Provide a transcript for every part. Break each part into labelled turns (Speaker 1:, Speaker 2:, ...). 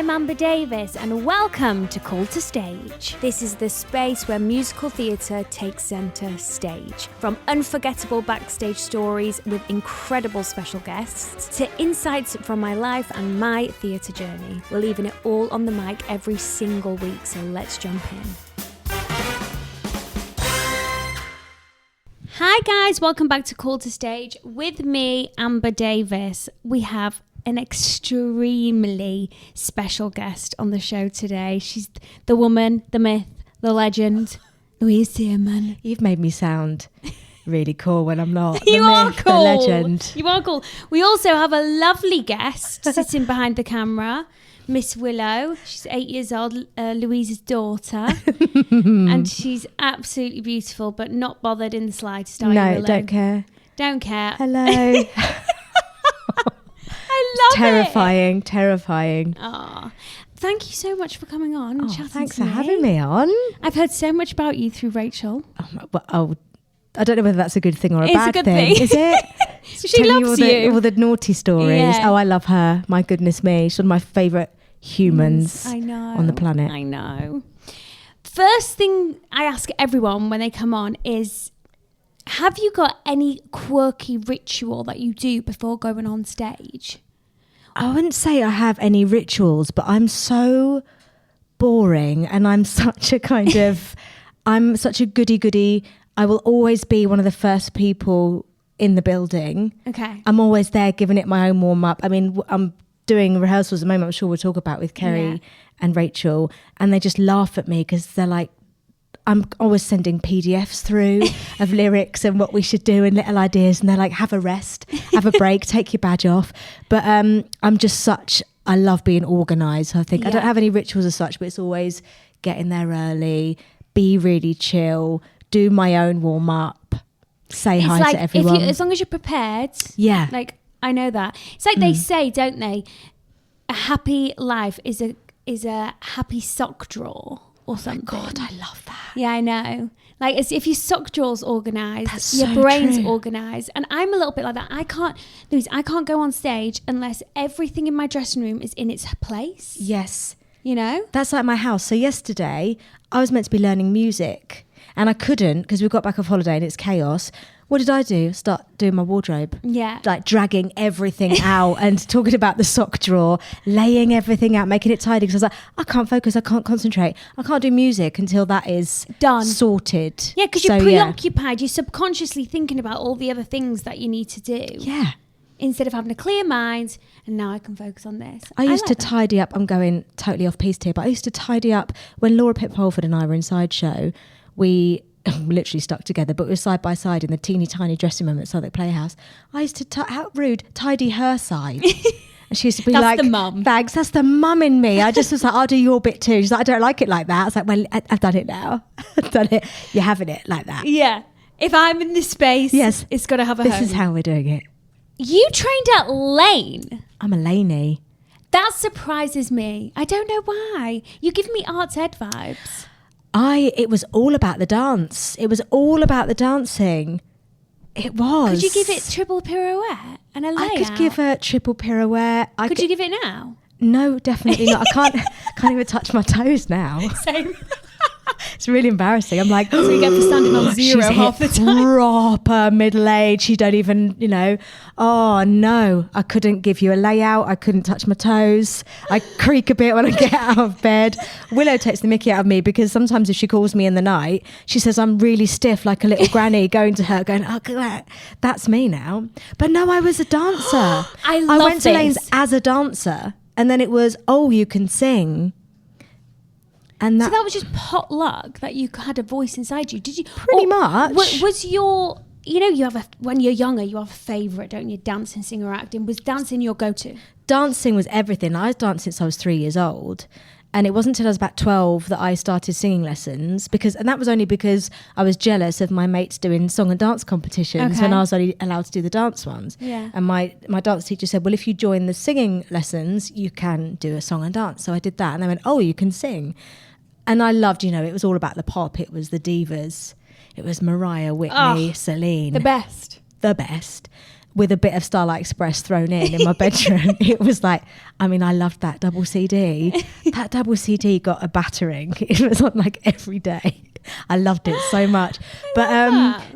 Speaker 1: I'm Amber Davies and welcome to Call to Stage. This is the space where musical theatre takes centre stage. From unforgettable backstage stories with incredible special guests to insights from my life and my theatre journey. We're leaving it all on the mic every single week, so let's jump in. Hi guys, welcome back to Call to Stage. With me, Amber Davies. We have an extremely special guest on the show today. She's the woman, the myth, the legend, Louise Dearman.
Speaker 2: You've made me sound really cool when I'm not.
Speaker 1: You are cool.
Speaker 2: The legend.
Speaker 1: You are cool. We also have a lovely guest sitting behind the camera, Miss Willow. She's 8 years old, Louise's daughter. And she's absolutely beautiful, but not bothered in the slightest. Are you,
Speaker 2: No,
Speaker 1: Willow?
Speaker 2: don't care.
Speaker 1: Don't care.
Speaker 2: Hello.
Speaker 1: I love
Speaker 2: terrifying,
Speaker 1: it.
Speaker 2: Terrifying.
Speaker 1: Oh, thank you so much for coming on and chatting
Speaker 2: Thanks
Speaker 1: to
Speaker 2: for having me on.
Speaker 1: I've heard so much about you through Rachel.
Speaker 2: I don't know whether that's a good thing or a
Speaker 1: It's
Speaker 2: bad
Speaker 1: a good
Speaker 2: thing.
Speaker 1: thing.
Speaker 2: Is it?
Speaker 1: She loves
Speaker 2: all the naughty stories.
Speaker 1: Yeah.
Speaker 2: Oh, I love her. My goodness me. She's one of my favourite humans
Speaker 1: I know.
Speaker 2: on the planet.
Speaker 1: I know. First thing I ask everyone when they come on is, have you got any quirky ritual that you do before going on stage?
Speaker 2: I wouldn't say I have any rituals, but I'm so boring and I'm such a kind of, I'm such a goody-goody. I will always be one of the first people in the building.
Speaker 1: Okay.
Speaker 2: I'm always there giving it my own warm-up. I mean, I'm doing rehearsals at the moment, I'm sure we'll talk about with Kerry and Rachel, and they just laugh at me because they're like, I'm always sending PDFs through of lyrics and what we should do and little ideas. And they're like, have a rest, have a break, take your badge off. But I'm just I love being organised. I think I don't have any rituals as such, but it's always getting there early, be really chill, do my own warm up, say hi
Speaker 1: like
Speaker 2: to everyone.
Speaker 1: as long as you're prepared.
Speaker 2: Yeah.
Speaker 1: Like, I know that. It's like they say, don't they? A happy life is a happy sock drawer. Or something.
Speaker 2: Oh my God, I love that.
Speaker 1: Yeah, I know. Like, as if your sock drawer's organised,
Speaker 2: That's
Speaker 1: your
Speaker 2: so
Speaker 1: brain's
Speaker 2: true.
Speaker 1: organised. And I'm a little bit like that. I can't go on stage unless everything in my dressing room is in its place.
Speaker 2: Yes.
Speaker 1: You know?
Speaker 2: That's like my house. So yesterday, I was meant to be learning music and I couldn't because we got back off holiday and it's chaos. What did I do? Start doing my wardrobe.
Speaker 1: Yeah.
Speaker 2: Like dragging everything out and talking about the sock drawer, laying everything out, making it tidy. Because I was like, I can't focus, I can't concentrate. I can't do music until that is
Speaker 1: done.
Speaker 2: Sorted.
Speaker 1: Yeah, because you're preoccupied. You're subconsciously thinking about all the other things that you need to do.
Speaker 2: Yeah.
Speaker 1: Instead of having a clear mind, and now I can focus on this.
Speaker 2: I used
Speaker 1: like
Speaker 2: to
Speaker 1: that.
Speaker 2: tidy up. I'm going totally off piste here, but I used to tidy up when Laura Pip-Holford and I were in Sideshow. We literally stuck together, but we were side by side in the teeny tiny dressing room at Southwark Playhouse. I used to, how rude, tidy her side. And she used to be
Speaker 1: That's
Speaker 2: like,
Speaker 1: the mum.
Speaker 2: thanks, that's the mum in me. I just was like, I'll do your bit too. She's like, I don't like it like that. I was like, well, I've done it now. I've done it. You're having it like that.
Speaker 1: Yeah. If I'm in this space,
Speaker 2: Yes,
Speaker 1: it's got to have a
Speaker 2: This
Speaker 1: home.
Speaker 2: is how we're doing it.
Speaker 1: You trained at Lane.
Speaker 2: I'm a laney.
Speaker 1: That surprises me. I don't know why. You give me arts ed vibes.
Speaker 2: It was all about the dance. It was all about the dancing. It was.
Speaker 1: Could you give it triple pirouette and a layout?
Speaker 2: I could give a triple pirouette.
Speaker 1: Could you give it now?
Speaker 2: No, definitely not. I can't even touch my toes now.
Speaker 1: Same.
Speaker 2: It's really embarrassing. I'm like,
Speaker 1: So you get for standing on zero
Speaker 2: she's
Speaker 1: half the
Speaker 2: hit
Speaker 1: time.
Speaker 2: proper middle age. She don't even, oh no, I couldn't give you a layout. I couldn't touch my toes. I creak a bit when I get out of bed. Willow takes the mickey out of me because sometimes if she calls me in the night, she says I'm really stiff like a little granny, going to her going, oh, that's me now. But no, I was a dancer.
Speaker 1: I
Speaker 2: went to
Speaker 1: this.
Speaker 2: Lane's as a dancer and then it was, oh, you can sing. And
Speaker 1: So that was just pot luck that you had a voice inside you. Did you?
Speaker 2: Pretty much.
Speaker 1: Was your, you have when you're younger, you have a favourite, don't you? Dancing, singing or acting. Was dancing your go-to?
Speaker 2: Dancing was everything. I danced since I was 3 years old. And it wasn't until I was about 12 that I started singing lessons and that was only because I was jealous of my mates doing song and dance competitions when I was only allowed to do the dance ones.
Speaker 1: Yeah.
Speaker 2: And my dance teacher said, well, if you join the singing lessons, you can do a song and dance. So I did that and they went, oh, you can sing. And I loved, it was all about the pop. It was the divas. It was Mariah, Whitney, Celine.
Speaker 1: The best.
Speaker 2: with a bit of Starlight Express thrown in my bedroom. It was like, I mean, I loved that double CD. That double CD got a battering. It was on like every day. I loved it so much.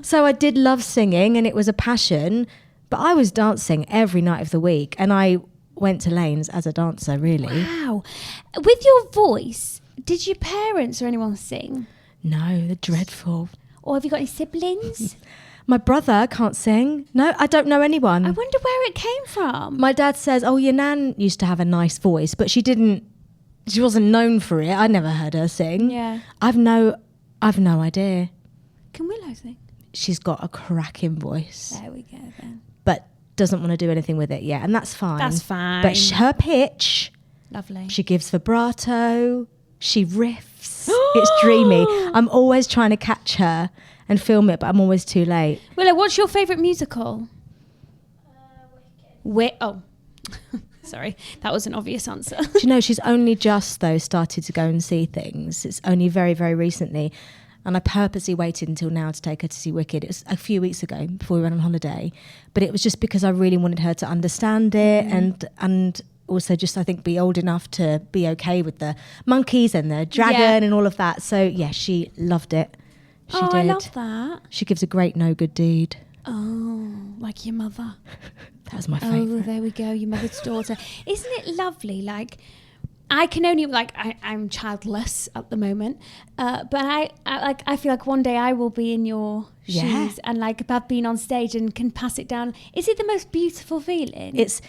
Speaker 2: So I did love singing, and it was a passion, but I was dancing every night of the week, and I went to Lanes as a dancer, really.
Speaker 1: Wow. With your voice, did your parents or anyone sing?
Speaker 2: No, they're dreadful.
Speaker 1: Or have you got any siblings?
Speaker 2: My brother can't sing. No, I don't know anyone.
Speaker 1: I wonder where it came from.
Speaker 2: My dad says, oh, your nan used to have a nice voice, but she wasn't known for it. I never heard her sing.
Speaker 1: Yeah.
Speaker 2: I've no idea.
Speaker 1: Can Willow sing?
Speaker 2: She's got a cracking voice.
Speaker 1: There we go then.
Speaker 2: But doesn't want to do anything with it yet, and that's fine.
Speaker 1: That's fine.
Speaker 2: But her pitch,
Speaker 1: lovely.
Speaker 2: She gives vibrato, she riffs. It's dreamy. I'm always trying to catch her and film it, but I'm always too late.
Speaker 1: Willow, what's your favourite musical? Oh, sorry, that was an obvious answer.
Speaker 2: Do you know, she's only just, though, started to go and see things. It's only very, very recently. And I purposely waited until now to take her to see Wicked. It was a few weeks ago before we went on holiday. But it was just because I really wanted her to understand it and also just, I think, be old enough to be okay with the monkeys and the dragon and all of that. So, yeah, she loved it. She did.
Speaker 1: I love that.
Speaker 2: She gives a great no good deed.
Speaker 1: Oh, like your mother.
Speaker 2: That was my favourite.
Speaker 1: Oh, there we go, your mother's daughter. Isn't it lovely? Like, I can only, like, I'm childless at the moment, but I feel like one day I will be in your shoes and like have been on stage and can pass it down. Is it the most beautiful feeling? It's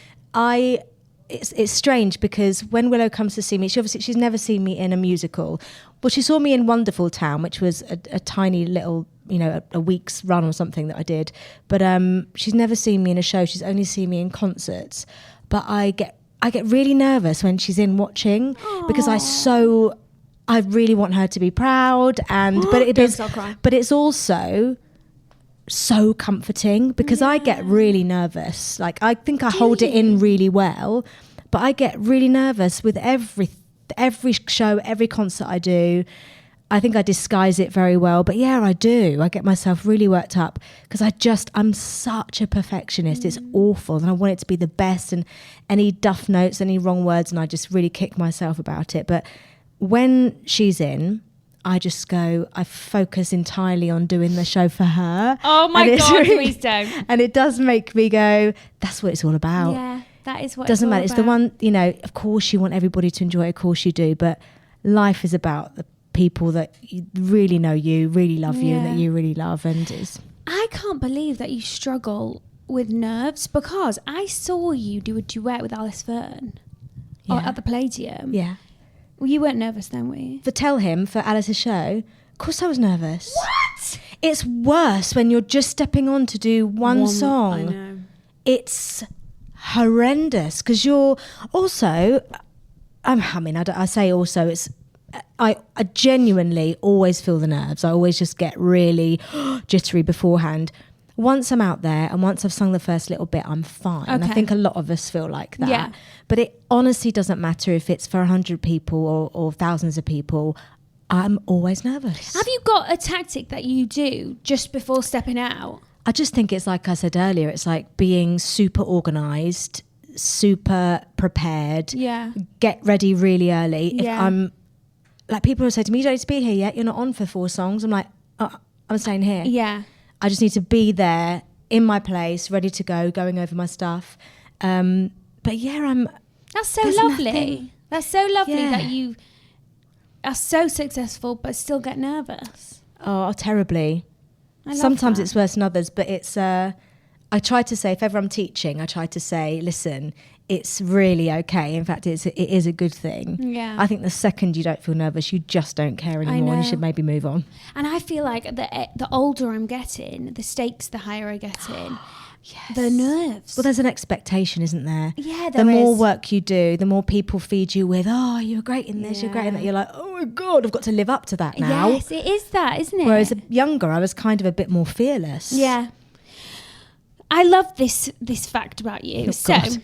Speaker 2: strange because when Willow comes to see me, she's never seen me in a musical. Well, she saw me in Wonderful Town, which was a tiny little, a week's run or something that I did. But she's never seen me in a show. She's only seen me in concerts. But I get really nervous when she's in watching. Aww. Because I really want her to be proud, but it's also so comforting because I get really nervous. Like, I think I hold it in really well, but I get really nervous with every show, every concert I do. I think I disguise it very well, but yeah, I do. I get myself really worked up because I'm such a perfectionist. It's awful, and I want it to be the best, and any duff notes, any wrong words, and I just really kick myself about it. But when she's in, I focus entirely on doing the show for her.
Speaker 1: Oh my God, please don't.
Speaker 2: And it does make me go, that's what it's all about.
Speaker 1: Yeah, that is what
Speaker 2: doesn't matter.
Speaker 1: It's
Speaker 2: the one, of course you want everybody to enjoy it, of course you do, but life is about the people that really know you, really love you, and that you really love. And
Speaker 1: I can't believe that you struggle with nerves, because I saw you do a duet with Alice Fern at the Palladium.
Speaker 2: Yeah.
Speaker 1: Well, you weren't nervous then, were you?
Speaker 2: For Tell Him, for Alice's show, of course I was nervous.
Speaker 1: What?
Speaker 2: It's worse when you're just stepping on to do one song.
Speaker 1: I know.
Speaker 2: It's horrendous because you're also, I say also, it's, I genuinely always feel the nerves. I always just get really jittery beforehand. Once I'm out there and once I've sung the first little bit, I'm fine. Okay. I think a lot of us feel like that. Yeah. But it honestly doesn't matter if it's for 100 people or thousands of people. I'm always nervous.
Speaker 1: Have you got a tactic that you do just before stepping out?
Speaker 2: I just think it's like I said earlier, it's like being super organised, super prepared.
Speaker 1: Yeah.
Speaker 2: Get ready really early. Yeah. If I'm, like, people will say to me, you don't need to be here yet, you're not on for 4 songs. I'm like, I'm staying here.
Speaker 1: Yeah.
Speaker 2: I just need to be there in my place, ready to go, going over my stuff. But yeah,
Speaker 1: That's so lovely. Nothing. That's so lovely that you are so successful but still get nervous.
Speaker 2: Oh, terribly. Sometimes it's worse than others, but it's, I try to say, if ever I'm teaching, I try to say, listen, it's really okay. In fact, it is a good thing.
Speaker 1: Yeah.
Speaker 2: I think the second you don't feel nervous, you just don't care anymore, and you should maybe move on.
Speaker 1: And I feel like the older I'm getting, the stakes the higher I get in. Yes. The nerves.
Speaker 2: Well, there's an expectation, isn't there?
Speaker 1: Yeah,
Speaker 2: the more work you do, the more people feed you with, oh, you're great in this, you're great in that. You're like, oh my God, I've got to live up to that now.
Speaker 1: Yes, it is that, isn't it?
Speaker 2: Whereas younger, I was kind of a bit more fearless.
Speaker 1: Yeah. I love this fact about you.
Speaker 2: Oh,
Speaker 1: so,
Speaker 2: God.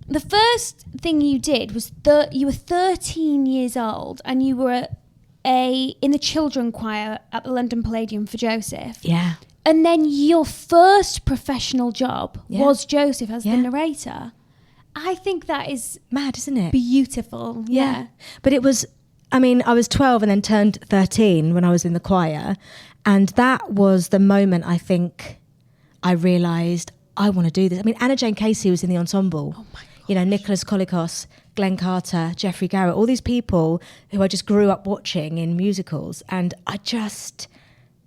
Speaker 1: The first thing you did was you were 13 years old and you were in the children choir at the London Palladium for Joseph.
Speaker 2: Yeah.
Speaker 1: And then your first professional job was Joseph as the narrator. I think that is
Speaker 2: mad, isn't it?
Speaker 1: Beautiful. Yeah.
Speaker 2: But it was, I mean, I was 12 and then turned 13 when I was in the choir. And that was the moment I think I realised I want to do this. I mean, Anna Jane Casey was in the ensemble.
Speaker 1: Oh my God.
Speaker 2: You know, Nicholas Kolikos, Glenn Carter, Jeffrey Garrett, all these people who I just grew up watching in musicals. And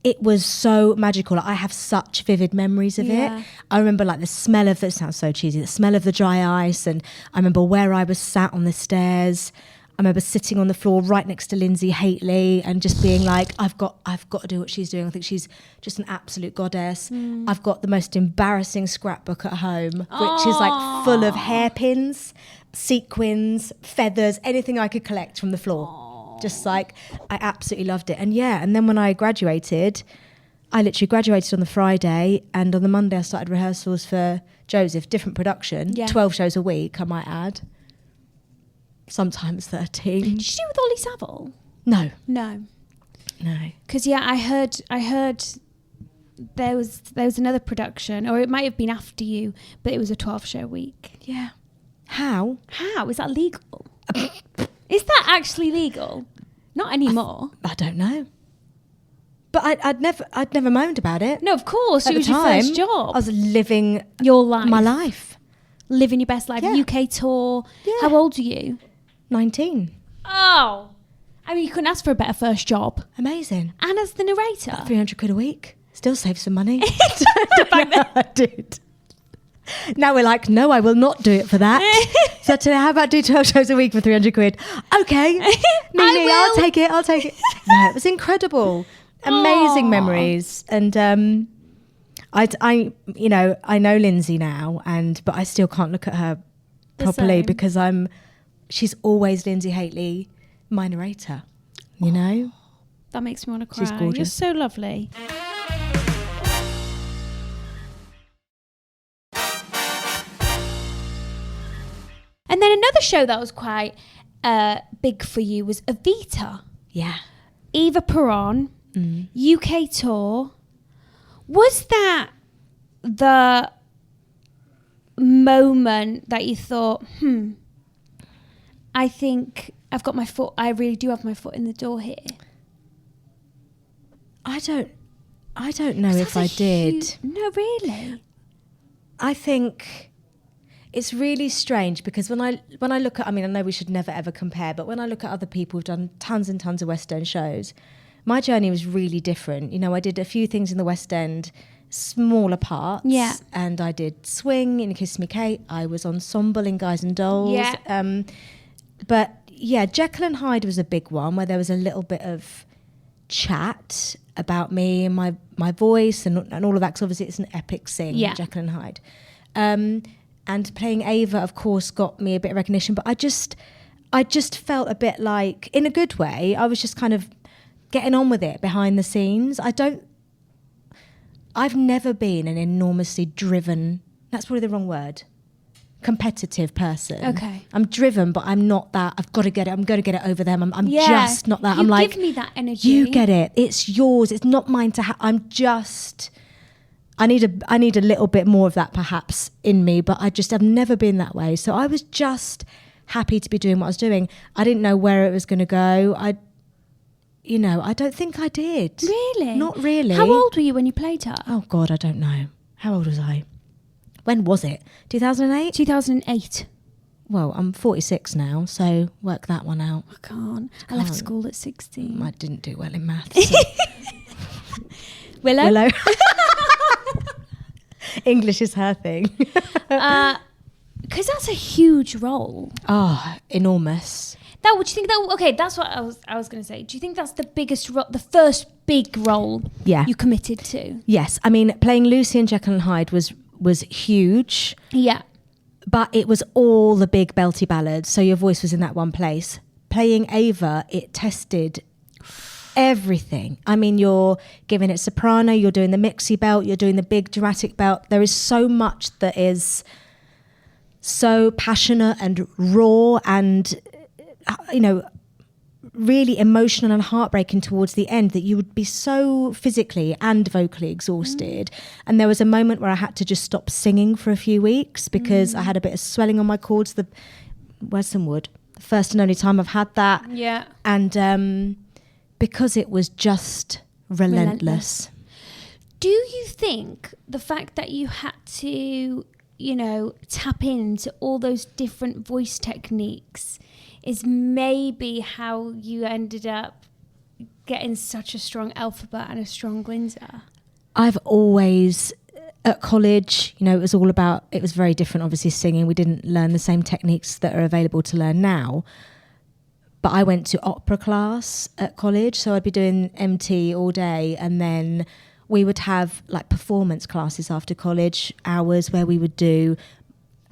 Speaker 2: it was so magical. I have such vivid memories of it. I remember like the smell of, it sounds so cheesy, the smell of the dry ice. And I remember where I was sat on the stairs. I remember sitting on the floor right next to Lindsay Haitley and just being like, I've got to do what she's doing. I think she's just an absolute goddess. I've got the most embarrassing scrapbook at home, which is like full of hairpins, sequins, feathers, anything I could collect from the floor. Just like, I absolutely loved it. And and then when I graduated, I literally graduated on the Friday, and on the Monday I started rehearsals for Joseph, different production, 12 shows a week, I might add. Sometimes 13.
Speaker 1: Did you do with Ollie Saville?
Speaker 2: No.
Speaker 1: Because I heard there was another production, or it might have been after you, but it was a 12-show week.
Speaker 2: Yeah. How
Speaker 1: is that legal? Is that actually legal? Not anymore.
Speaker 2: I don't know. But I'd never moaned about it.
Speaker 1: No, of course. It was your first job.
Speaker 2: I was living
Speaker 1: your life.
Speaker 2: My life.
Speaker 1: Living your best life.
Speaker 2: Yeah.
Speaker 1: UK tour.
Speaker 2: Yeah.
Speaker 1: How old are you?
Speaker 2: 19.
Speaker 1: Oh. I mean, you couldn't ask for a better first job.
Speaker 2: Amazing.
Speaker 1: And as the narrator.
Speaker 2: 300 quid a week. Still save some money. I did. Now we're like, no, I will not do it for that. So today, how about do 12 shows a week for 300 quid? Okay. Mimi, I'll take it. No, it was incredible. Amazing memories. And I know Lindsay now, but I still can't look at her properly because she's always Lindsay Haitley, my narrator, you know?
Speaker 1: That makes me want to cry.
Speaker 2: She's gorgeous.
Speaker 1: You're so lovely. And then another show that was quite big for you was Evita.
Speaker 2: Yeah.
Speaker 1: Eva Perón, UK tour. Was that the moment that you thought, I think I really do have my foot in the door here?
Speaker 2: I don't know if I did.
Speaker 1: No, really?
Speaker 2: I think it's really strange because when I look at, I know we should never ever compare, but when I look at other people who've done tons and tons of West End shows, my journey was really different. You know, I did a few things in the West End, smaller parts.
Speaker 1: Yeah.
Speaker 2: And I did swing in Kiss Me Kate. I was ensemble in Guys and Dolls.
Speaker 1: Yeah.
Speaker 2: But yeah, Jekyll and Hyde was a big one where there was a little bit of chat about me and my voice and all of that, because obviously it's an epic sing, Jekyll and Hyde. And playing Ava, of course, got me a bit of recognition, but I just felt a bit like, in a good way, I was just kind of getting on with it behind the scenes. I've never been an enormously driven, that's probably the wrong word, competitive person.
Speaker 1: Okay.
Speaker 2: I'm driven, but I'm not that, I've got to get it, I'm going to get it over them. I'm just not that. I'm like,
Speaker 1: give me that energy.
Speaker 2: You get it. It's yours. It's not mine to have. I need a little bit more of that perhaps in me, but I've never been that way. So I was just happy to be doing what I was doing. I didn't know where it was going to go. I don't think I did.
Speaker 1: Really?
Speaker 2: Not really.
Speaker 1: How old were you when you played her?
Speaker 2: Oh God, I don't know. How old was I? When was it? 2008?
Speaker 1: 2008.
Speaker 2: Well, I'm 46 now, so work that one out.
Speaker 1: I can't. I left school at 16.
Speaker 2: I didn't do well in maths. So.
Speaker 1: Willow.
Speaker 2: English is her thing.
Speaker 1: Because that's a huge role.
Speaker 2: Oh, enormous.
Speaker 1: Would you think that? Okay, that's what I was going to say. Do you think that's the biggest, the first big role you committed to?
Speaker 2: Yes, playing Lucy and Jekyll and Hyde was huge. Yeah, but it was all the big belty ballads, so your voice was in that one place. Playing Ava, it tested everything. You're giving it soprano, you're doing the mixie belt, you're doing the big dramatic belt. There is so much that is so passionate and raw and, really emotional and heartbreaking towards the end that you would be so physically and vocally exhausted. And there was a moment where I had to just stop singing for a few weeks because I had a bit of swelling on my cords. Where's some wood? The first and only time I've had that.
Speaker 1: Yeah.
Speaker 2: And because it was just relentless.
Speaker 1: Do you think the fact that you had to, tap into all those different voice techniques is maybe how you ended up getting such a strong Elphaba and a strong Glinda?
Speaker 2: I've always, at college, it was very different, obviously, singing. We didn't learn the same techniques that are available to learn now. But I went to opera class at college, so I'd be doing MT all day, and then we would have like performance classes after college hours where we would do,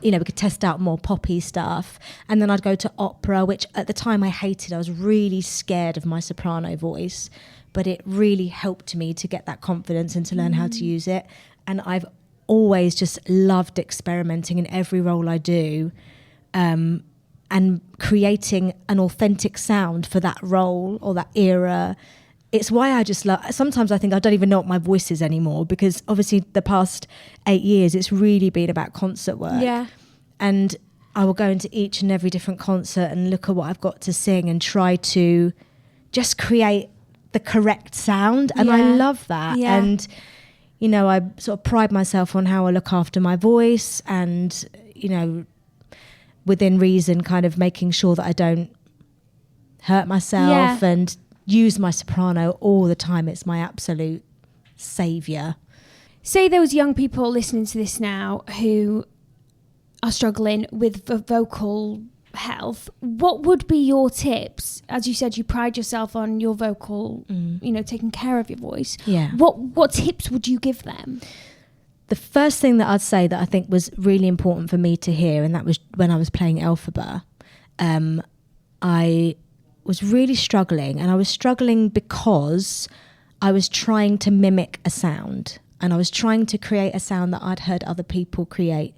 Speaker 2: we could test out more poppy stuff. And then I'd go to opera, which at the time I hated. I was really scared of my soprano voice, but it really helped me to get that confidence and to learn how to use it. And I've always just loved experimenting in every role I do. And creating an authentic sound for that role or that era. It's why I just love, sometimes I think I don't even know what my voice is anymore, because obviously the past 8 years, it's really been about concert work.
Speaker 1: Yeah.
Speaker 2: And I will go into each and every different concert and look at what I've got to sing and try to just create the correct sound. And I love that.
Speaker 1: Yeah.
Speaker 2: And, I sort of pride myself on how I look after my voice and, within reason, kind of making sure that I don't hurt myself and use my soprano all the time. It's my absolute saviour.
Speaker 1: Say those young people listening to this now who are struggling with vocal health, what would be your tips? As you said, you pride yourself on your vocal, taking care of your voice.
Speaker 2: Yeah.
Speaker 1: What tips would you give them?
Speaker 2: The first thing that I'd say that I think was really important for me to hear, and that was when I was playing Elphaba, I was really struggling, and I was struggling because I was trying to mimic a sound, and I was trying to create a sound that I'd heard other people create,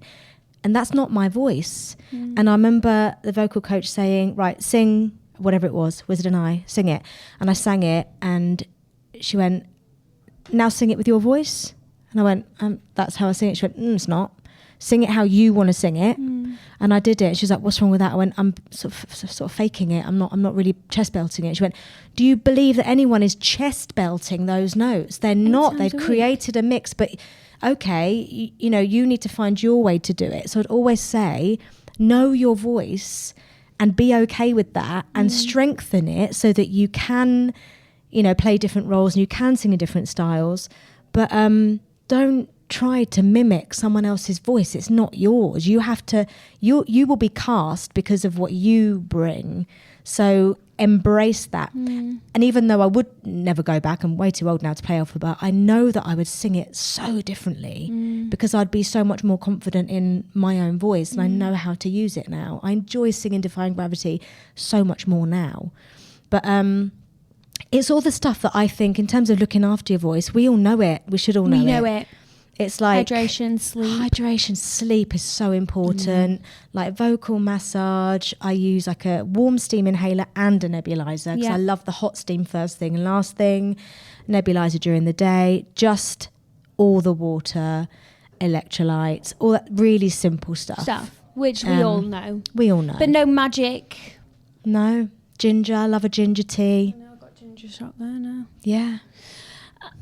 Speaker 2: and that's not my voice. And I remember the vocal coach saying, right, sing whatever it was, Wizard and I, sing it. And I sang it, and she went, now sing it with your voice. And I went, that's how I sing it. She went, it's not. Sing it how you want to sing it. And I did it. She was like, what's wrong with that? I went, I'm sort of faking it. I'm not really chest belting it. She went, do you believe that anyone is chest belting those notes? They're not. They've created a mix. But okay, you need to find your way to do it. So I'd always say, know your voice and be okay with that and strengthen it so that you can, play different roles and you can sing in different styles. But don't try to mimic someone else's voice. It's not yours. You have to, you will be cast because of what you bring. So embrace that. And even though I would never go back, I'm way too old now to play Elphaba, I know that I would sing it so differently because I'd be so much more confident in my own voice, and I know how to use it now. I enjoy singing Defying Gravity so much more now. But it's all the stuff that I think, in terms of looking after your voice, we all know it. We should all know it.
Speaker 1: We know it.
Speaker 2: It's like
Speaker 1: hydration,
Speaker 2: sleep is so important. Like vocal massage, I use like a warm steam inhaler and a nebulizer because I love the hot steam first thing and last thing. Nebulizer during the day, just all the water, electrolytes, all that really simple stuff.
Speaker 1: Which we all know.
Speaker 2: We all know.
Speaker 1: But no magic.
Speaker 2: No. Ginger, I love a ginger tea.
Speaker 1: I know, I've got ginger shot there now.
Speaker 2: Yeah.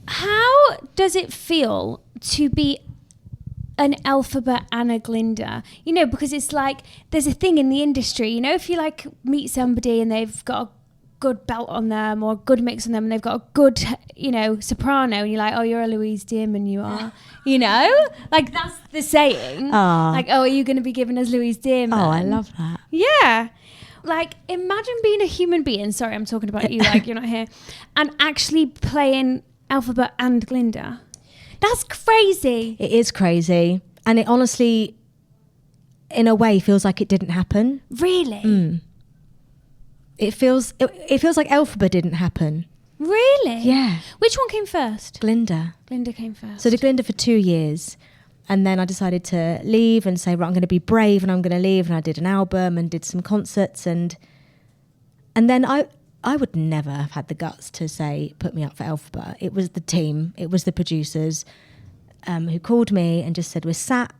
Speaker 1: How does it feel to be an Elphaba and a Glinda? Because it's like there's a thing in the industry, if you like meet somebody and they've got a good belt on them or a good mix on them and they've got a good, soprano, and you're like, oh, you're a Louise Dearman, you are, like that's the saying. Like, oh, are you going to be given as Louise Dearman?
Speaker 2: Oh, I love that.
Speaker 1: Yeah. Like, imagine being a human being. Sorry, I'm talking about you like you're not here. And actually playing Elphaba and Glinda. That's crazy.
Speaker 2: It is crazy. And it honestly, in a way, feels like it didn't happen.
Speaker 1: Really?
Speaker 2: It feels like Elphaba didn't happen.
Speaker 1: Really?
Speaker 2: Yeah.
Speaker 1: Which one came first?
Speaker 2: Glinda.
Speaker 1: Glinda came first.
Speaker 2: So I did Glinda for 2 years. And then I decided to leave and say, right, I'm going to be brave and I'm going to leave. And I did an album and did some concerts. And then I I would never have had the guts to say, put me up for Elphaba. It was the team, it was the producers who called me and just said, we're sat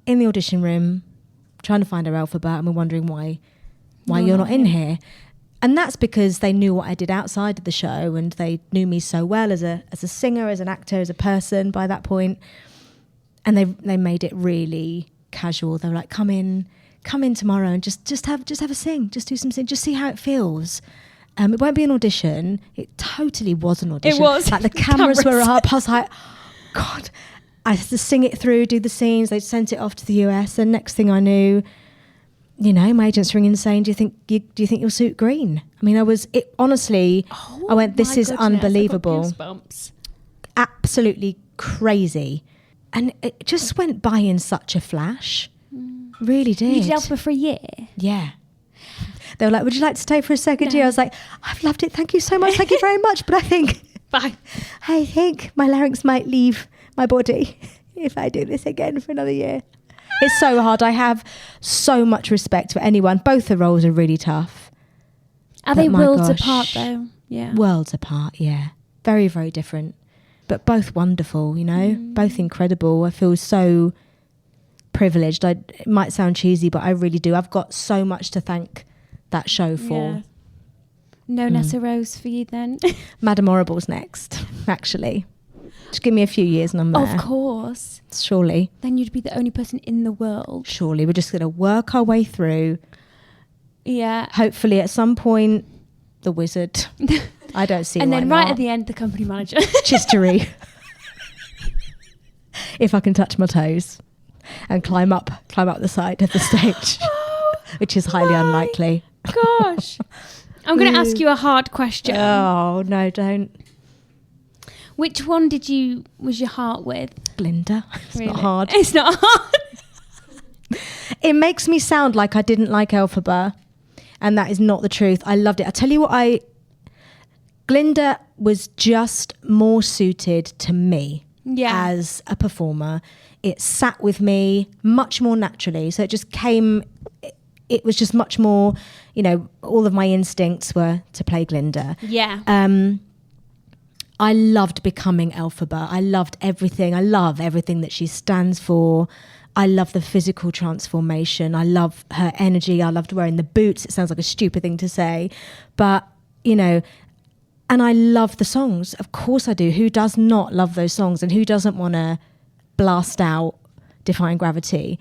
Speaker 2: in the audition room trying to find our Elphaba and we're wondering why you're not in here. And that's because they knew what I did outside of the show, and they knew me so well as a singer, as an actor, as a person by that point. And they made it really casual. They were like, come in tomorrow and just have a sing, just do some sing, just see how it feels. It won't be an audition. It totally was an audition.
Speaker 1: It was.
Speaker 2: Like the cameras were up. I was like, God. I had to sing it through, do the scenes. They sent it off to the US, and next thing I knew, my agent's ringing saying, do you think you'll suit green? I mean, honestly, I went, this is unbelievable.
Speaker 1: I got goosebumps.
Speaker 2: Absolutely crazy. And it just went by in such a flash. Really did.
Speaker 1: You did Elphaba for a year?
Speaker 2: Yeah. They were like, would you like to stay for a second year? I was like, I've loved it. Thank you so much. Thank you very much. But I think my larynx might leave my body if I do this again for another year. It's so hard. I have so much respect for anyone. Both the roles are really tough.
Speaker 1: Are they worlds apart though? Yeah.
Speaker 2: Worlds apart, yeah. Very, very different. But both wonderful, both incredible. I feel so privileged. It might sound cheesy, but I really do. I've got so much to thank that show for.
Speaker 1: Yeah. No Nessa Rose for you then?
Speaker 2: Madame Horrible's next, actually. Just give me a few years and I'm there.
Speaker 1: Of course.
Speaker 2: Surely.
Speaker 1: Then you'd be the only person in the world.
Speaker 2: Surely. We're just going to work our way through.
Speaker 1: Yeah.
Speaker 2: Hopefully at some point, the wizard. I don't see
Speaker 1: and
Speaker 2: why
Speaker 1: then
Speaker 2: not.
Speaker 1: right at the end, the company manager.
Speaker 2: Chistery. If I can touch my toes and climb up the side of the stage, which is highly unlikely.
Speaker 1: Gosh. I'm going to ask you a hard question.
Speaker 2: Oh, no, don't.
Speaker 1: Which one was your heart with?
Speaker 2: Glinda. It's
Speaker 1: Really?
Speaker 2: not hard.
Speaker 1: It's not hard.
Speaker 2: It makes me sound like I didn't like Elphaba, and that is not the truth. I loved it. I tell you what, Glinda was just more suited to me as a performer. It sat with me much more naturally. So it just came, it was just much more, all of my instincts were to play Glinda.
Speaker 1: Yeah.
Speaker 2: I loved becoming Elphaba. I loved everything. I love everything that she stands for. I love the physical transformation. I love her energy. I loved wearing the boots. It sounds like a stupid thing to say, but, and I love the songs. Of course I do. Who does not love those songs? And who doesn't want to blast out Defying Gravity?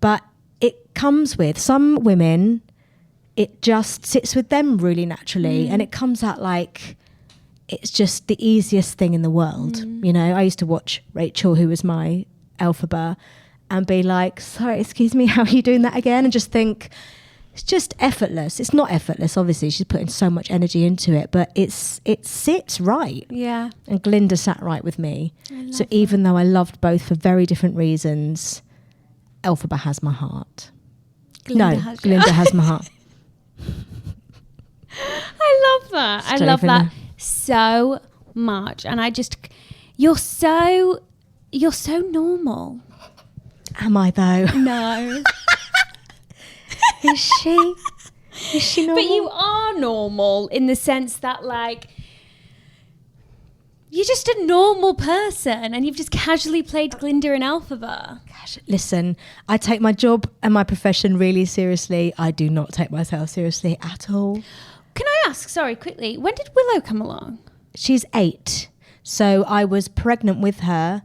Speaker 2: But it comes with some women, it just sits with them really naturally. And it comes out like it's just the easiest thing in the world. I used to watch Rachel, who was my Elphaba, and be like, sorry, excuse me, how are you doing that again? And just think, it's just effortless. It's not effortless, obviously. She's putting so much energy into it, but it sits right.
Speaker 1: Yeah.
Speaker 2: And Glinda sat right with me. So even though I loved both for very different reasons, Elphaba has my heart. Glinda has my heart.
Speaker 1: I love that. I love that so much. And you're so normal.
Speaker 2: Am I though?
Speaker 1: No.
Speaker 2: Is she? Is she normal?
Speaker 1: But you are normal in the sense that, you're just a normal person and you've just casually played Glinda and Elphaba.
Speaker 2: Listen, I take my job and my profession really seriously. I do not take myself seriously at all.
Speaker 1: Can I ask, sorry, quickly, when did Willow come along?
Speaker 2: She's 8. So I was pregnant with her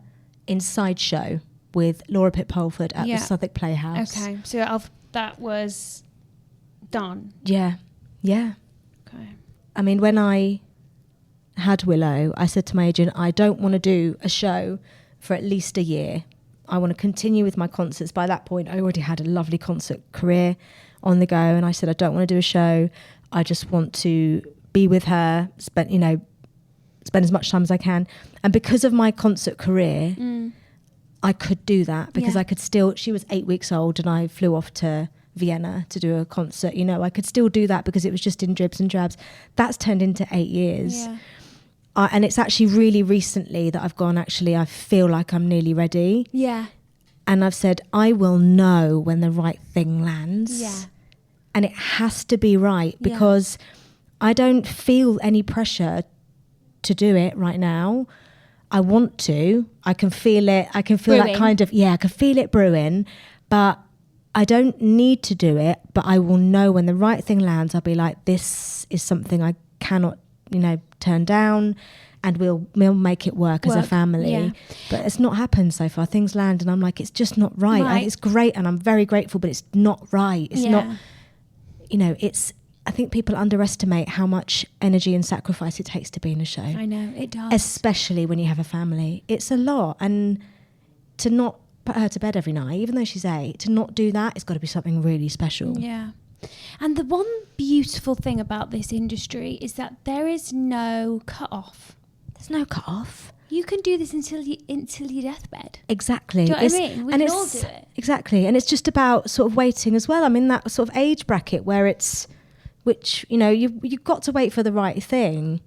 Speaker 2: in Sideshow with Laura Pitt-Polford at the Southwark Playhouse.
Speaker 1: Okay, so that was done.
Speaker 2: Yeah.
Speaker 1: Okay.
Speaker 2: I mean, when I had Willow, I said to my agent, I don't want to do a show for at least a year. I want to continue with my concerts. By that point, I already had a lovely concert career on the go. And I said, I don't want to do a show. I just want to be with her, spend as much time as I can. And because of my concert career, I could do that because I could still, she was 8 weeks old and I flew off to Vienna to do a concert. I could still do that because it was just in dribs and drabs. That's turned into 8 years.
Speaker 1: Yeah.
Speaker 2: And it's actually really recently that I've gone, actually, I feel like I'm nearly ready.
Speaker 1: Yeah.
Speaker 2: And I've said, I will know when the right thing lands.
Speaker 1: Yeah.
Speaker 2: And it has to be right because I don't feel any pressure to do it right now. I want to. I can feel it. I can feel
Speaker 1: Brewing.
Speaker 2: that kind of, I can feel it brewing, but I don't need to do it. But I will know when the right thing lands, I'll be like, this is something I cannot, turn down, and we'll make it work as a family.
Speaker 1: Yeah.
Speaker 2: But it's not happened so far. Things land and I'm like, it's just not right.
Speaker 1: Right.
Speaker 2: It's great and I'm very grateful, but it's not right. It's not, I think people underestimate how much energy and sacrifice it takes to be in a show.
Speaker 1: I know, it does.
Speaker 2: Especially when you have a family. It's a lot. And to not put her to bed every night, even though she's 8, to not do that, it's got to be something really special.
Speaker 1: Yeah. And the one beautiful thing about this industry is that there is no cut-off.
Speaker 2: There's no cut-off.
Speaker 1: You can do this until your deathbed.
Speaker 2: Exactly.
Speaker 1: Do you know what I mean? We can all do it.
Speaker 2: Exactly. And it's just about sort of waiting as well. I'm in that sort of age bracket where you've got to wait for the right thing.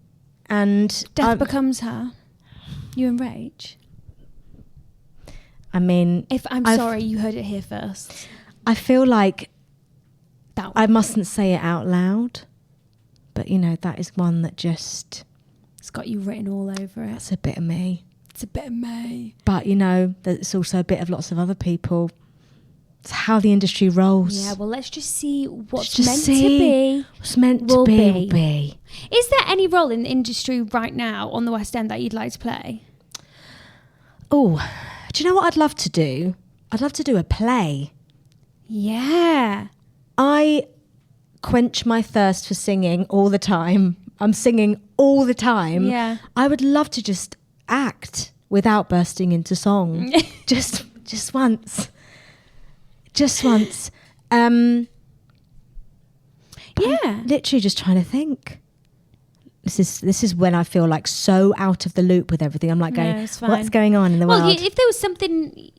Speaker 2: And
Speaker 1: Death becomes her. You and Rach.
Speaker 2: I mean...
Speaker 1: Sorry, you heard it here first.
Speaker 2: I feel like I mustn't say it out loud. But, that is one that just...
Speaker 1: It's got you written all over it.
Speaker 2: That's a bit of me.
Speaker 1: It's a bit of me.
Speaker 2: But, it's also a bit of lots of other people. It's how the industry rolls.
Speaker 1: Yeah, well, let's just see what's meant to be.
Speaker 2: What's meant to be will be.
Speaker 1: Is there any role in the industry right now on the West End that you'd like to play?
Speaker 2: Oh, do you know what I'd love to do? I'd love to do a play.
Speaker 1: Yeah.
Speaker 2: I quench my thirst for singing all the time. I'm singing all the time.
Speaker 1: Yeah.
Speaker 2: I would love to just act without bursting into song. just once. Just once. I'm literally just trying to think. This is when I feel like so out of the loop with everything. I'm like going, what's going on in the world?
Speaker 1: Well, if there was something,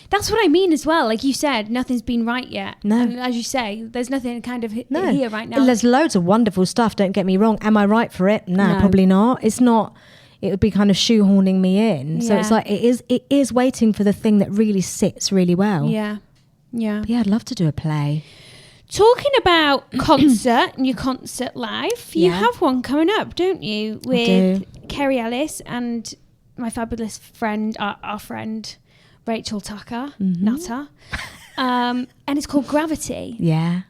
Speaker 1: that's what I mean as well. Like you said, nothing's been right yet.
Speaker 2: No.
Speaker 1: And as you say, there's nothing kind of here right now.
Speaker 2: There's loads of wonderful stuff, don't get me wrong. Am I right for it? No, probably not. It's not. It would be kind of shoehorning me in. So it's like, it is waiting for the thing that really sits really well.
Speaker 1: Yeah. Yeah.
Speaker 2: But I'd love to do a play.
Speaker 1: Talking about concert and your concert life, you have one coming up, don't you? With Kerry, Ellis and my fabulous friend, our friend, Rachel Tucker, Nutter. And it's called Gravity.
Speaker 2: Yeah.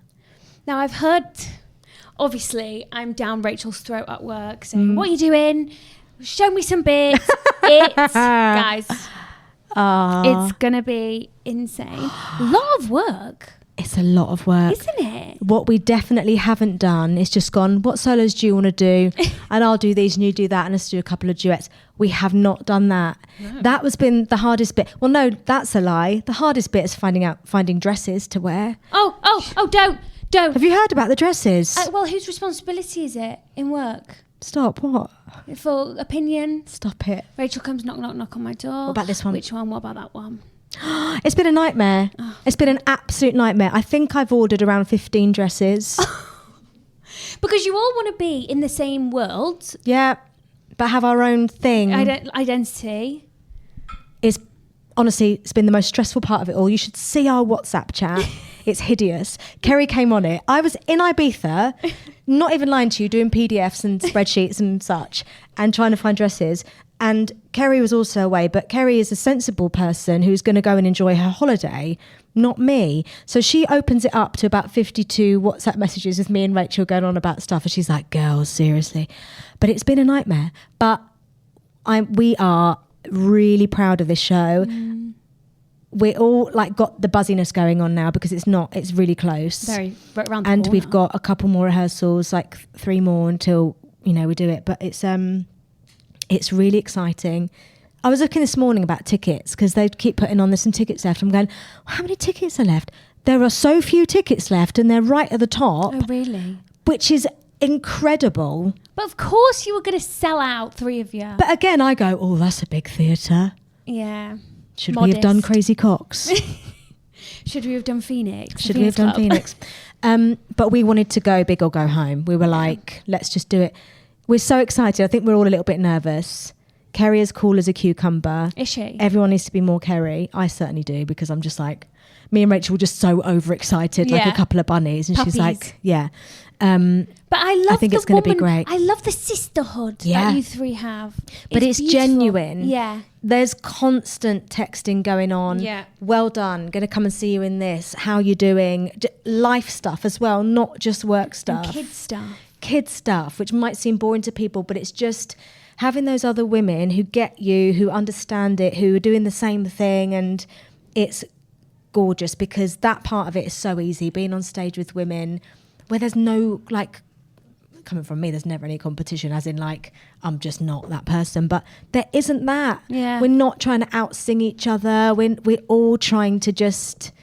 Speaker 1: Now, I've heard, obviously, I'm down Rachel's throat at work saying, what are you doing? Show me some bits. Guys, it's going to be insane. A lot of work.
Speaker 2: It's a lot of work.
Speaker 1: Isn't it?
Speaker 2: What we definitely haven't done is just gone, what solos do you want to do? And I'll do these and you do that and let's do a couple of duets. We have not done that. No. That has been the hardest bit. Well, no, that's a lie. The hardest bit is finding dresses to wear.
Speaker 1: Oh, don't.
Speaker 2: Have you heard about the dresses?
Speaker 1: Well, whose responsibility is it in work?
Speaker 2: Stop, what?
Speaker 1: For opinion?
Speaker 2: Stop it.
Speaker 1: Rachel comes knock on my door.
Speaker 2: What about this one?
Speaker 1: Which one? What about that one?
Speaker 2: It's been a nightmare. It's been an absolute nightmare. I think I've ordered around 15 dresses.
Speaker 1: Because you all want to be in the same world.
Speaker 2: Yeah, but have our own thing.
Speaker 1: Identity.
Speaker 2: Honestly, it's been the most stressful part of it all. You should see our WhatsApp chat. It's hideous. Kerry came on it. I was in Ibiza, not even lying to you, doing PDFs and spreadsheets and such, and trying to find dresses. And Kerry was also away, but Kerry is a sensible person who's going to go and enjoy her holiday, not me. So she opens it up to about 52 WhatsApp messages with me and Rachel going on about stuff. And she's like, girls, seriously. But it's been a nightmare. But we are really proud of this show. We're all got the buzziness going on now because it's really close.
Speaker 1: Very right around the
Speaker 2: and
Speaker 1: corner.
Speaker 2: We've got a couple more rehearsals, 3 more until, we do it. But it's really exciting. I was looking this morning about tickets because they keep putting on there's some tickets left. I'm going, how many tickets are left? There are so few tickets left and they're right at the top.
Speaker 1: Oh, really?
Speaker 2: Which is incredible.
Speaker 1: But of course you were going to sell out, 3 of you.
Speaker 2: But again, I go, oh, that's a big theatre.
Speaker 1: Yeah.
Speaker 2: Should we have done Crazy Cox?
Speaker 1: Should we have done Phoenix?
Speaker 2: Should we have done Phoenix? But we wanted to go big or go home. We were like, let's just do it. We're so excited. I think we're all a little bit nervous. Kerry is cool as a cucumber.
Speaker 1: Is she?
Speaker 2: Everyone needs to be more Kerry. I certainly do because I'm just like, me and Rachel were just so overexcited, like a couple of bunnies. And
Speaker 1: Puppies.
Speaker 2: she's like, yeah.
Speaker 1: But I
Speaker 2: think it's going to be great.
Speaker 1: I love the sisterhood that you three have.
Speaker 2: But it's
Speaker 1: beautiful.
Speaker 2: genuine.
Speaker 1: Yeah.
Speaker 2: There's constant texting going on.
Speaker 1: Yeah.
Speaker 2: Well done. Going to come and see you in this. How you doing? Life stuff as well, not just work stuff.
Speaker 1: And kid stuff.
Speaker 2: Kid stuff, which might seem boring to people, but it's just having those other women who get you, who understand it, who are doing the same thing. And it's gorgeous because that part of it is so easy. Being on stage with women where there's no, like, coming from me, there's never any competition, as in like I'm just not that person, but there isn't that. We're not trying to out-sing each other. We're all trying to just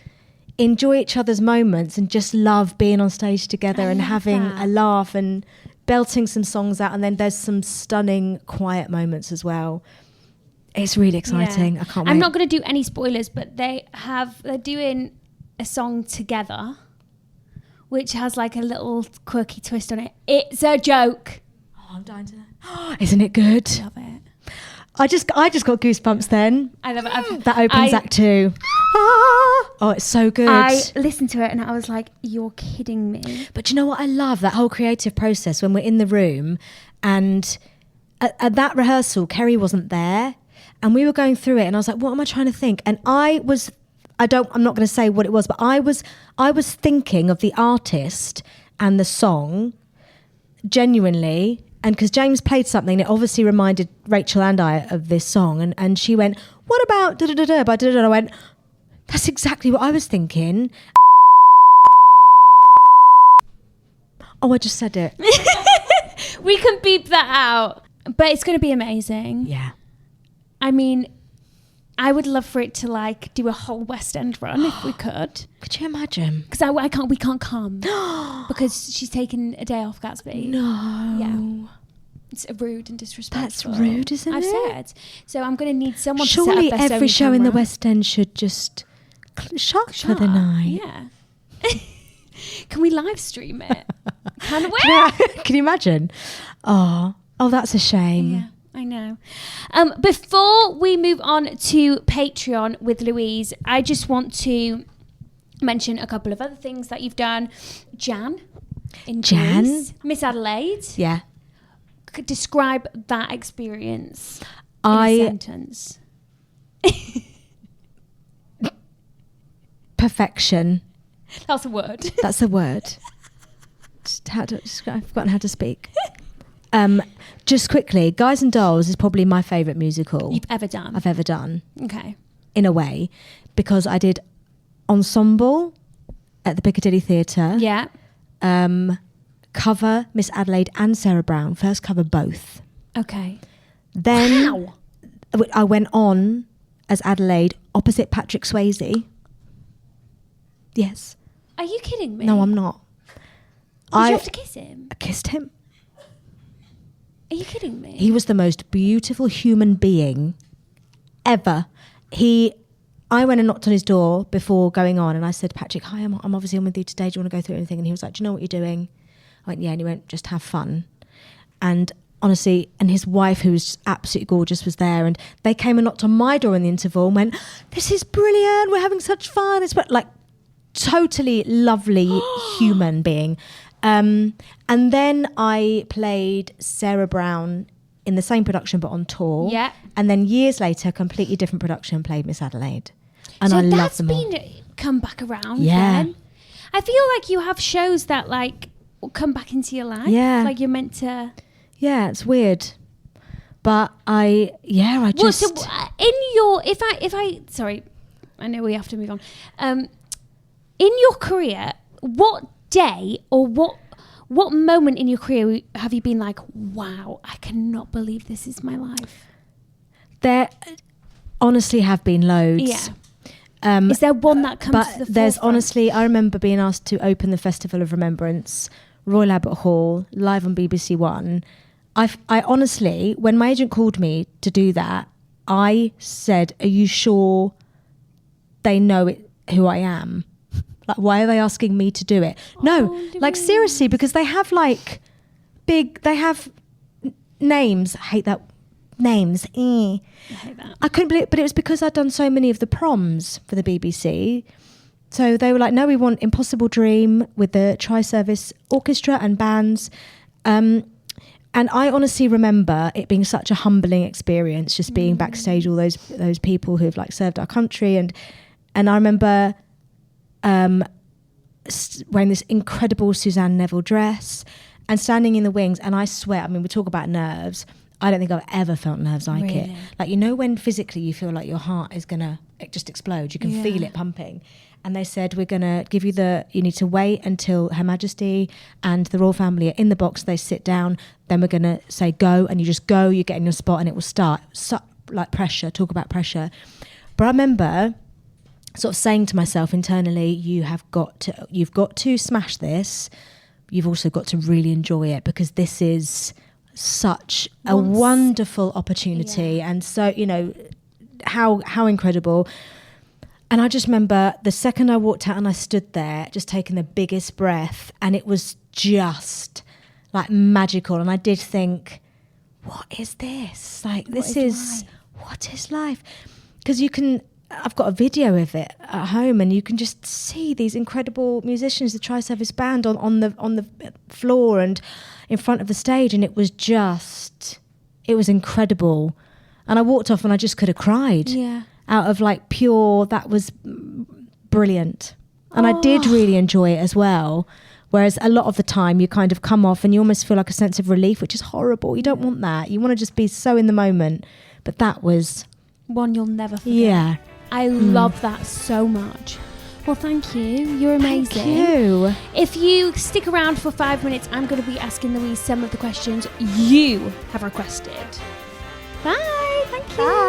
Speaker 2: enjoy each other's moments and just love being on stage together and having a laugh and belting some songs out. And then there's some stunning quiet moments as well. It's really exciting. I can't wait.
Speaker 1: I'm not going to do any spoilers, but they're doing a song together which has like a little quirky twist on it. It's a joke.
Speaker 2: Oh, I'm dying to know. Isn't it good?
Speaker 1: I love it.
Speaker 2: I just got goosebumps then.
Speaker 1: I love it.
Speaker 2: That opens Act 2. Oh, it's so good.
Speaker 1: I listened to it and I was like, you're kidding me.
Speaker 2: But you know what I love? That whole creative process when we're in the room, and at that rehearsal, Kerry wasn't there, and we were going through it, and I was like, what am I trying to think? And I'm not going to say what it was, but I was thinking of the artist and the song genuinely. And because James played something, it obviously reminded Rachel and I of this song. And she went, what about da-da-da-da by da-da-da? I went, that's exactly what I was thinking. Oh, I just said it.
Speaker 1: We can beep that out. But it's going to be amazing.
Speaker 2: Yeah.
Speaker 1: I mean, I would love for it to like do a whole West End run if we could.
Speaker 2: Could you imagine?
Speaker 1: Because we can't come because she's taken a day off Gatsby.
Speaker 2: No.
Speaker 1: Yeah. It's rude and disrespectful.
Speaker 2: That's rude, isn't
Speaker 1: I've
Speaker 2: it?
Speaker 1: said. So I'm going to need someone
Speaker 2: Surely
Speaker 1: to set up their
Speaker 2: every
Speaker 1: Sony
Speaker 2: show in the
Speaker 1: camera.
Speaker 2: West End should just shut for the night.
Speaker 1: Yeah. Can we live stream it? Can we?
Speaker 2: Can you imagine? Oh, that's a shame.
Speaker 1: Yeah. I know. Before we move on to Patreon with Louise, I just want to mention a couple of other things that you've done. Jan in Greece, Miss Adelaide.
Speaker 2: Yeah.
Speaker 1: Could describe that experience in a sentence.
Speaker 2: Perfection.
Speaker 1: That's a word.
Speaker 2: That's a word. I've forgotten how to speak. Just quickly, Guys and Dolls is probably my favourite musical
Speaker 1: You've ever done.
Speaker 2: I've ever done.
Speaker 1: Okay.
Speaker 2: In a way, because I did ensemble at the Piccadilly Theatre.
Speaker 1: Yeah.
Speaker 2: Cover Miss Adelaide and Sarah Brown. First cover both.
Speaker 1: Okay.
Speaker 2: Then I went on as Adelaide opposite Patrick Swayze. Yes.
Speaker 1: Are you kidding me?
Speaker 2: No, I'm not.
Speaker 1: Did you have to kiss him?
Speaker 2: I kissed him.
Speaker 1: Are you kidding me?
Speaker 2: He was the most beautiful human being ever. I went and knocked on his door before going on, and I said, Patrick, hi, I'm obviously on with you today. Do you want to go through anything? And he was like, do you know what you're doing? I went, yeah. And he went, just have fun. And honestly, and his wife, who was absolutely gorgeous, was there. And they came and knocked on my door in the interval and went, this is brilliant. We're having such fun. It's like totally lovely human being. And then I played Sarah Brown in the same production but on tour.
Speaker 1: Yeah.
Speaker 2: And then years later, a completely different production, played Miss Adelaide. And
Speaker 1: so
Speaker 2: I love them all.
Speaker 1: that's been come back around.
Speaker 2: Yeah.
Speaker 1: Then. I feel like you have shows that like will come back into your life.
Speaker 2: Yeah.
Speaker 1: Like you're meant to.
Speaker 2: Yeah, it's weird. But I just...
Speaker 1: Well, so sorry, I know we have to move on. In your career, what day or what moment in your career have you been like, wow, I cannot believe this is my life?
Speaker 2: There honestly have been loads.
Speaker 1: Yeah. Is there one that comes to the
Speaker 2: there's
Speaker 1: forefront?
Speaker 2: honestly, I remember being asked to open the Festival of Remembrance, Royal Albert Hall, live on BBC One. I honestly, when my agent called me to do that, I said, are you sure they know who I am? Like, why are they asking me to do it? No, like seriously, because they have like they have names. I hate that. Names.
Speaker 1: I hate that.
Speaker 2: I couldn't believe it, but it was because I'd done so many of the proms for the BBC So they were like, no, we want Impossible Dream with the tri-service orchestra and bands. And I honestly remember it being such a humbling experience, just being backstage, all those people who've like served our country. And I remember wearing this incredible Suzanne Neville dress and standing in the wings. And I swear, I mean, we talk about nerves. I don't think I've ever felt nerves like it. Like, you know, when physically you feel like your heart is going to just explode, you can feel it pumping. And they said, we're going to give you you need to wait until Her Majesty and the royal family are in the box, they sit down, then we're going to say go, and you just go, you get in your spot and it will start. Like pressure, talk about pressure. But I remember sort of saying to myself internally, you've got to smash this. You've also got to really enjoy it, because this is such a wonderful opportunity. And so, you know, how incredible. And I just remember the second I walked out and I stood there just taking the biggest breath, and it was just like magical. And I did think, what is this? Like, what is life? Because I've got a video of it at home, and you can just see these incredible musicians, the tri-service band on the floor and in front of the stage, and it was incredible. And I walked off and I just could have cried. Out of like pure, that was brilliant. And I did really enjoy it as well. Whereas a lot of the time you kind of come off and you almost feel like a sense of relief, which is horrible. You don't want that. You want to just be so in the moment. But that was
Speaker 1: one you'll never forget.
Speaker 2: Yeah.
Speaker 1: I love that so much. Well, thank you. You're amazing.
Speaker 2: Thank you.
Speaker 1: If you stick around for 5 minutes, I'm going to be asking Louise some of the questions you have requested. Bye. Thank you.
Speaker 2: Bye.